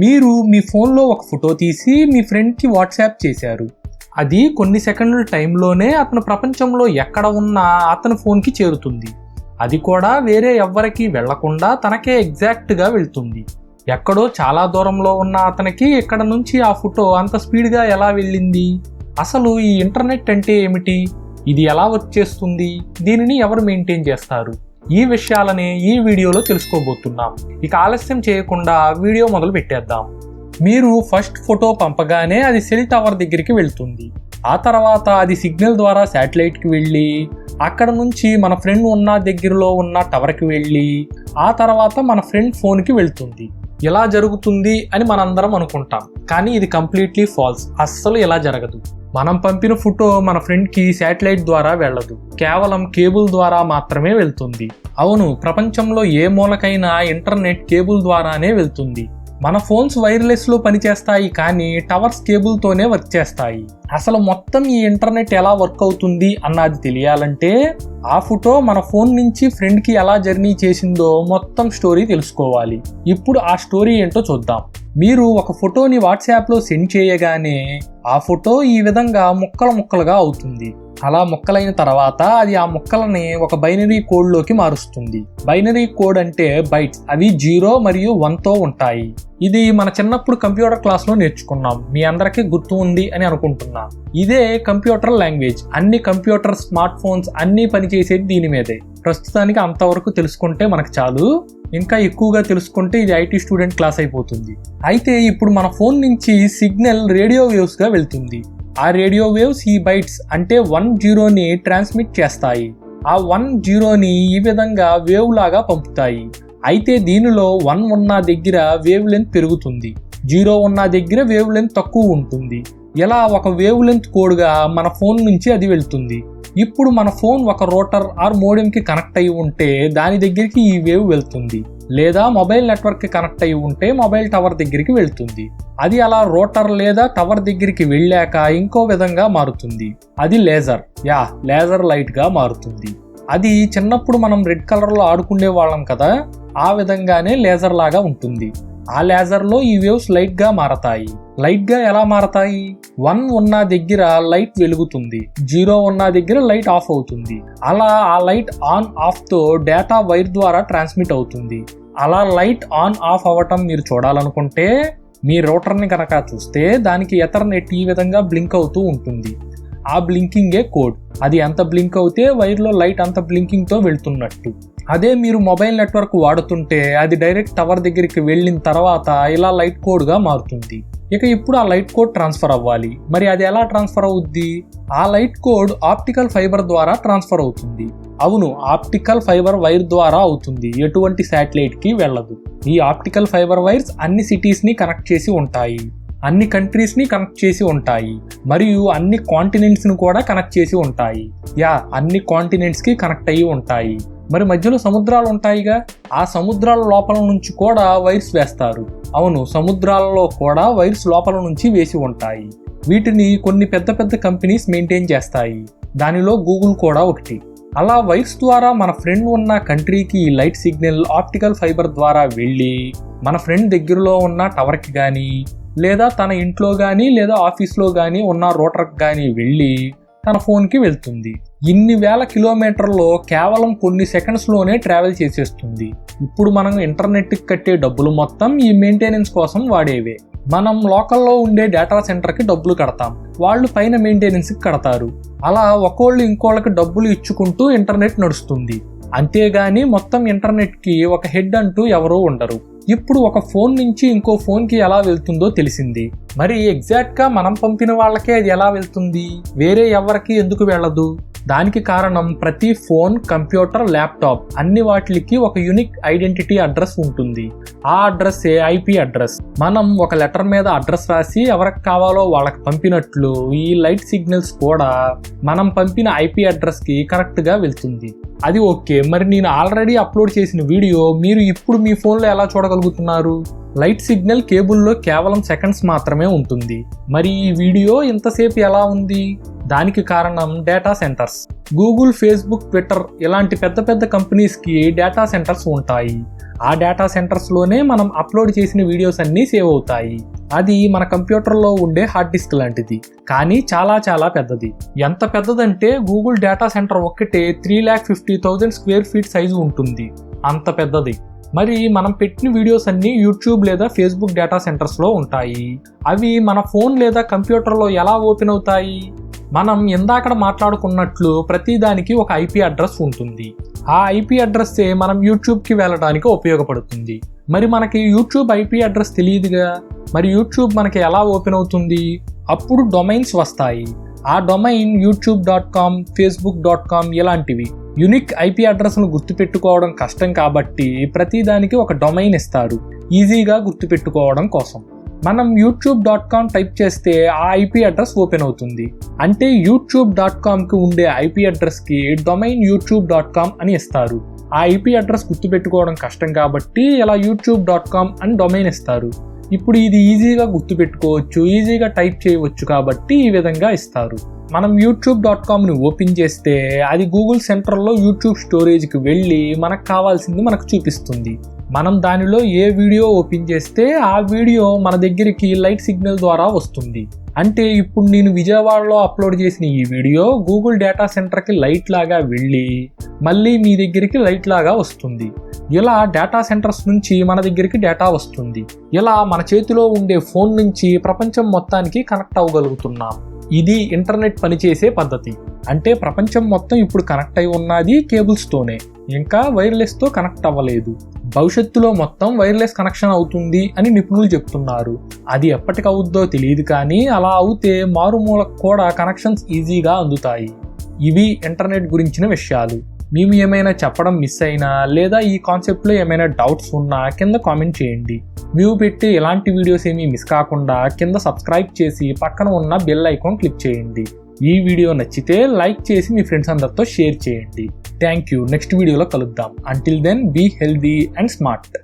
మీరు మీ ఫోన్లో ఒక ఫోటో తీసి మీ ఫ్రెండ్కి వాట్సాప్ చేశారు. అది కొన్ని సెకండ్ల టైంలోనే అతను ప్రపంచంలో ఎక్కడ ఉన్నా అతని ఫోన్కి చేరుతుంది. అది కూడా వేరే ఎవ్వరికి వెళ్లకుండా తనకే ఎగ్జాక్ట్గా వెళ్తుంది. ఎక్కడో చాలా దూరంలో ఉన్న అతనికి ఇక్కడ నుంచి ఆ ఫోటో అంత స్పీడ్గా ఎలా వెళ్ళింది? అసలు ఈ ఇంటర్నెట్ అంటే ఏమిటి? ఇది ఎలా వర్క్ చేస్తుంది? దీనిని ఎవరు మెయింటైన్ చేస్తారు? ఈ విషయాలనే ఈ వీడియోలో తెలుసుకోబోతున్నాం. ఇక ఆలస్యం చేయకుండా వీడియో మొదలు పెట్టేద్దాం. మీరు ఫస్ట్ ఫోటో పంపగానే అది సెల్ టవర్ దగ్గరికి వెళ్తుంది. ఆ తర్వాత అది సిగ్నల్ ద్వారా శాటిలైట్కి వెళ్ళి అక్కడ నుంచి మన ఫ్రెండ్ ఉన్న దగ్గరలో ఉన్న టవర్కి వెళ్ళి ఆ తర్వాత మన ఫ్రెండ్ ఫోన్కి వెళ్తుంది. ఇలా జరుగుతుంది అని మనందరం అనుకుంటాం, కానీ ఇది కంప్లీట్లీ ఫాల్స్. అస్సలు ఇలా జరగదు. మనం పంపిన ఫోటో మన ఫ్రెండ్కి శాటిలైట్ ద్వారా వెళ్ళదు, కేవలం కేబుల్ ద్వారా మాత్రమే వెళ్తుంది. అవును, ప్రపంచంలో ఏ మూలకైనా ఇంటర్నెట్ కేబుల్ ద్వారానే వెళ్తుంది. మన ఫోన్స్ వైర్లెస్లో పనిచేస్తాయి, కానీ టవర్స్ కేబుల్తోనే వర్క్ చేస్తాయి. అసలు మొత్తం ఈ ఇంటర్నెట్ ఎలా వర్క్ అవుతుంది అన్నది తెలియాలంటే ఆ ఫోటో మన ఫోన్ నుంచి ఫ్రెండ్కి ఎలా జర్నీ చేసిందో మొత్తం స్టోరీ తెలుసుకోవాలి. ఇప్పుడు ఆ స్టోరీ ఏంటో చూద్దాం. మీరు ఒక ఫోటోని వాట్సాప్లో సెండ్ చేయగానే ఆ ఫోటో ఈ విధంగా ముక్కలుగా అవుతుంది. అలా ముక్కలైన తర్వాత అది ఆ ముక్కలని ఒక బైనరీ కోడ్లోకి మారుస్తుంది. బైనరీ కోడ్ అంటే బైట్స్. అవి 0 మరియు 1తో ఉంటాయి. ఇది మన చిన్నప్పుడు కంప్యూటర్ క్లాస్లో నేర్చుకున్నాం. మీ అందరికీ గుర్తు ఉంది అని అనుకుంటున్నా. ఇదే కంప్యూటర్ లాంగ్వేజ్. అన్ని కంప్యూటర్, స్మార్ట్ ఫోన్స్ అన్నీ పనిచేసేది దీని మీదే. ప్రస్తుతానికి అంతవరకు తెలుసుకుంటే మనకు చాలు. ఇంకా ఎక్కువగా తెలుసుకుంటే ఇది ఐటీ స్టూడెంట్ క్లాస్ అయిపోతుంది. అయితే ఇప్పుడు మన ఫోన్ నుంచి సిగ్నల్ రేడియో వేవ్స్గా వెళ్తుంది. ఆ రేడియో వేవ్స్ ఈ బైట్స్ అంటే 1-0ని ట్రాన్స్మిట్ చేస్తాయి. ఆ 1-0ని ఈ విధంగా వేవ్ లాగా పంపుతాయి. అయితే దీనిలో 1 ఉన్న దగ్గర వేవ్ లెంత్ పెరుగుతుంది, 0 ఉన్న దగ్గర వేవ్ లెంత్ తక్కువ ఉంటుంది. ఇలా ఒక వేవ్ లెంత్ కోడ్గా మన ఫోన్ నుంచి అది వెళ్తుంది. ఇప్పుడు మన ఫోన్ ఒక రూటర్ ఆర్ మోడెంకి కనెక్ట్ అయి ఉంటే దాని దగ్గరికి ఈ వేవ్ వెళ్తుంది, లేదా మొబైల్ నెట్వర్క్కి కనెక్ట్ అయి ఉంటే మొబైల్ టవర్ దగ్గరికి వెళ్తుంది. అది అలా రూటర్ లేదా టవర్ దగ్గరికి వెళ్ళాక ఇంకో విధంగా మారుతుంది. అది లేజర్ లైట్గా మారుతుంది. అది చిన్నప్పుడు మనం రెడ్ కలర్లో ఆడుకునే వాళ్ళం కదా, ఆ విధంగానే లేజర్ లాగా ఉంటుంది. ఆ లేజర్లో ఈ వేవ్స్ లైట్గా మారతాయి. లైట్గా ఎలా మారతాయి? 1 ఉన్న దగ్గర లైట్ వెలుగుతుంది, 0 ఉన్న దగ్గర లైట్ ఆఫ్ అవుతుంది. అలా ఆ లైట్ ఆన్ ఆఫ్తో డేటా వైర్ ద్వారా ట్రాన్స్మిట్ అవుతుంది. అలా లైట్ ఆన్ ఆఫ్ అవ్వటం మీరు చూడాలనుకుంటే మీ రూటర్ని కనుక చూస్తే దానికి ఎథర్నెట్ ఈ విధంగా బ్లింక్ అవుతూ ఉంటుంది. ఆ బ్లింకింగే కోడ్. అది ఎంత బ్లింక్ అవుతే వైర్లో లైట్ అంత బ్లింకింగ్తో వెళ్తున్నట్టు. అదే మీరు మొబైల్ నెట్వర్క్ వాడుతుంటే అది డైరెక్ట్ టవర్ దగ్గరికి వెళ్ళిన తర్వాత ఇలా లైట్ కోడ్గా మారుతుంది. ఇక ఇప్పుడు ఆ లైట్ కోడ్ ట్రాన్స్ఫర్ అవ్వాలి. మరి అది ఎలా ట్రాన్స్ఫర్ అవుద్ది? ఆ లైట్ కోడ్ ఆప్టికల్ ఫైబర్ ద్వారా ట్రాన్స్ఫర్ అవుతుంది. అవును, ఆప్టికల్ ఫైబర్ వైర్ ద్వారా అవుతుంది, ఎటువంటి శాటిలైట్కి వెళ్ళదు. ఈ ఆప్టికల్ ఫైబర్ వైర్స్ అన్ని సిటీస్ని కనెక్ట్ చేసి ఉంటాయి, అన్ని కంట్రీస్ని కనెక్ట్ చేసి ఉంటాయి, మరియు అన్ని కాంటినెంట్స్ని కూడా కనెక్ట్ చేసి ఉంటాయి. అన్ని కాంటినెంట్స్కి కనెక్ట్ అయ్యి ఉంటాయి. మరి మధ్యలో సముద్రాలు ఉంటాయిగా, ఆ సముద్రాల లోపల నుంచి కూడా వైర్స్ వేస్తారు. అవును, సముద్రాలలో కూడా వైర్స్ లోపల నుంచి వేసి ఉంటాయి. వీటిని కొన్ని పెద్ద కంపెనీస్ మెయింటైన్ చేస్తాయి. దానిలో గూగుల్ కూడా ఒకటి. అలా వైర్స్ ద్వారా మన ఫ్రెండ్ ఉన్న కంట్రీకి లైట్ సిగ్నల్ ఆప్టికల్ ఫైబర్ ద్వారా వెళ్ళి మన ఫ్రెండ్ దగ్గరలో ఉన్న టవర్కి కానీ, లేదా తన ఇంట్లో కానీ లేదా ఆఫీస్లో కానీ ఉన్న రూటర్కి కానీ వెళ్ళి తన ఫోన్కి వెళ్తుంది. ఇన్ని వేల కిలోమీటర్లో కేవలం కొన్ని సెకండ్స్లోనే ట్రావెల్ చేసేస్తుంది. ఇప్పుడు మనం ఇంటర్నెట్కి కట్టే డబ్బులు మొత్తం ఈ మెయింటెనెన్స్ కోసం వాడేవే. మనం లోకల్లో ఉండే డేటా సెంటర్కి డబ్బులు కడతాం, వాళ్ళు పైన మెయింటెనెన్స్కి కడతారు. అలా ఒకళ్ళు ఇంకోళ్ళకి డబ్బులు ఇచ్చుకుంటూ ఇంటర్నెట్ నడుస్తుంది. అంతేగాని మొత్తం ఇంటర్నెట్కి ఒక హెడ్ అంటూ ఎవరూ ఉండరు. ఇప్పుడు ఒక ఫోన్ నుంచి ఇంకో ఫోన్కి ఎలా వెళ్తుందో తెలిసింది. మరి ఎగ్జాక్ట్గా మనం పంపిన వాళ్ళకే అది ఎలా వెళ్తుంది? వేరే ఎవరికి ఎందుకు వెళ్ళదు? దానికి కారణం ప్రతి ఫోన్, కంప్యూటర్, ల్యాప్టాప్ అన్ని వాటికి ఒక యూనిక్ ఐడెంటిటీ అడ్రస్ ఉంటుంది. ఆ అడ్రస్సే ఐపీ అడ్రస్. మనం ఒక లెటర్ మీద అడ్రస్ రాసి ఎవరికి కావాలో వాళ్ళకి పంపినట్లు ఈ లైట్ సిగ్నల్స్ కూడా మనం పంపిన ఐపీ అడ్రస్కి కరెక్ట్గా వెళ్తుంది. అది ఓకే. మరి నేను ఆల్రెడీ అప్లోడ్ చేసిన వీడియో మీరు ఇప్పుడు మీ ఫోన్లో ఎలా చూడగలుగుతున్నారు? లైట్ సిగ్నల్ కేబుల్లో కేవలం సెకండ్స్ మాత్రమే ఉంటుంది. మరి ఈ వీడియో ఇంతసేపు ఎలా ఉంది? దానికి కారణం data centres. Google, Facebook, Twitter ఇలాంటి పెద్ద కంపెనీస్కి డేటా సెంటర్స్ ఉంటాయి. ఆ డేటా సెంటర్స్లోనే మనం అప్లోడ్ చేసిన వీడియోస్ అన్నీ సేవ్ అవుతాయి. అది మన కంప్యూటర్లో ఉండే హార్డ్ డిస్క్ లాంటిది, కానీ చాలా చాలా పెద్దది. ఎంత పెద్దదంటే గూగుల్ డేటా సెంటర్ ఒక్కటే 3,50,000 స్క్వేర్ ఫీట్ సైజు ఉంటుంది. అంత పెద్దది. మరి మనం పెట్టిన వీడియోస్ అన్నీ యూట్యూబ్ లేదా ఫేస్బుక్ డేటా సెంటర్స్లో ఉంటాయి. అవి మన ఫోన్ లేదా కంప్యూటర్లో ఎలా ఓపెన్ అవుతాయి? మనం ఇందాక మాట్లాడుకున్నట్లు ప్రతిదానికి ఒక ఐపీ అడ్రస్ ఉంటుంది. ఆ ఐపీ అడ్రస్సే మనం యూట్యూబ్కి వెళ్ళడానికి ఉపయోగపడుతుంది. మరి మనకి యూట్యూబ్ ఐపీ అడ్రస్ తెలియదుగా, మరి యూట్యూబ్ మనకి ఎలా ఓపెన్ అవుతుంది? అప్పుడు డొమైన్స్ వస్తాయి. ఆ డొమైన్ youtube.com, facebook.com ఇలాంటివి. యూనిక్ ఐపీ అడ్రస్ను గుర్తుపెట్టుకోవడం కష్టం కాబట్టి ప్రతిదానికి ఒక డొమైన్ ఇస్తారు, ఈజీగా గుర్తుపెట్టుకోవడం కోసం. మనం youtube.com టైప్ చేస్తే ఆ ఐపీ అడ్రస్ ఓపెన్ అవుతుంది. అంటే youtube.comకి ఉండే ఐపీ అడ్రస్కి డొమైన్ youtube.com అని ఇస్తారు. ఆ ఐపీ అడ్రస్ గుర్తుపెట్టుకోవడం కష్టం కాబట్టి ఇలా youtube.com అని డొమైన్ ఇస్తారు. ఇప్పుడు ఇది ఈజీగా గుర్తుపెట్టుకోవచ్చు, ఈజీగా టైప్ చేయవచ్చు కాబట్టి ఈ విధంగా ఇస్తారు. మనం youtube.comని ఓపెన్ చేస్తే అది గూగుల్ సెంటర్లో యూట్యూబ్ స్టోరేజ్కి వెళ్ళి మనకు కావాల్సింది మనకు చూపిస్తుంది. మనం దానిలో ఏ వీడియో ఓపెన్ చేస్తే ఆ వీడియో మన దగ్గరికి లైట్ సిగ్నల్ ద్వారా వస్తుంది. అంటే ఇప్పుడు నేను విజయవాడలో అప్లోడ్ చేసిన ఈ వీడియో గూగుల్ డేటా సెంటర్కి లైట్ లాగా వెళ్ళి మళ్ళీ మీ దగ్గరికి లైట్ లాగా వస్తుంది. ఇలా డేటా సెంటర్స్ నుంచి మన దగ్గరికి డేటా వస్తుంది. ఇలా మన చేతిలో ఉండే ఫోన్ నుంచి ప్రపంచం మొత్తానికి కనెక్ట్ అవ్వగలుగుతున్నాం. ఇది ఇంటర్నెట్ పనిచేసే పద్ధతి. అంటే ప్రపంచం మొత్తం ఇప్పుడు కనెక్ట్ అయి ఉన్నది కేబుల్స్తోనే, ఇంకా వైర్లెస్తో కనెక్ట్ అవ్వలేదు. భవిష్యత్తులో మొత్తం వైర్లెస్ కనెక్షన్ అవుతుంది అని నిపుణులు చెప్తున్నారు. అది ఎప్పటికవుద్దో తెలియదు, కానీ అలా అవుతే మారుమూలకు కూడా కనెక్షన్స్ ఈజీగా అందుతాయి. ఇవి ఇంటర్నెట్ గురించిన విషయాలు. మేము ఏమైనా చెప్పడం మిస్ అయినా లేదా ఈ కాన్సెప్ట్లో ఏమైనా డౌట్స్ ఉన్నా కింద కామెంట్ చేయండి. మేము పెట్టి ఇలాంటి వీడియోస్ ఏమీ మిస్ కాకుండా కింద సబ్స్క్రైబ్ చేసి పక్కన ఉన్న బెల్ ఐకాన్ క్లిక్ చేయండి. ఈ వీడియో నచ్చితే లైక్ చేసి మీ ఫ్రెండ్స్ అందరితో షేర్ చేయండి. Thank you. నెక్స్ట్ వీడియోలో కలుద్దాం. Until then be healthy and smart.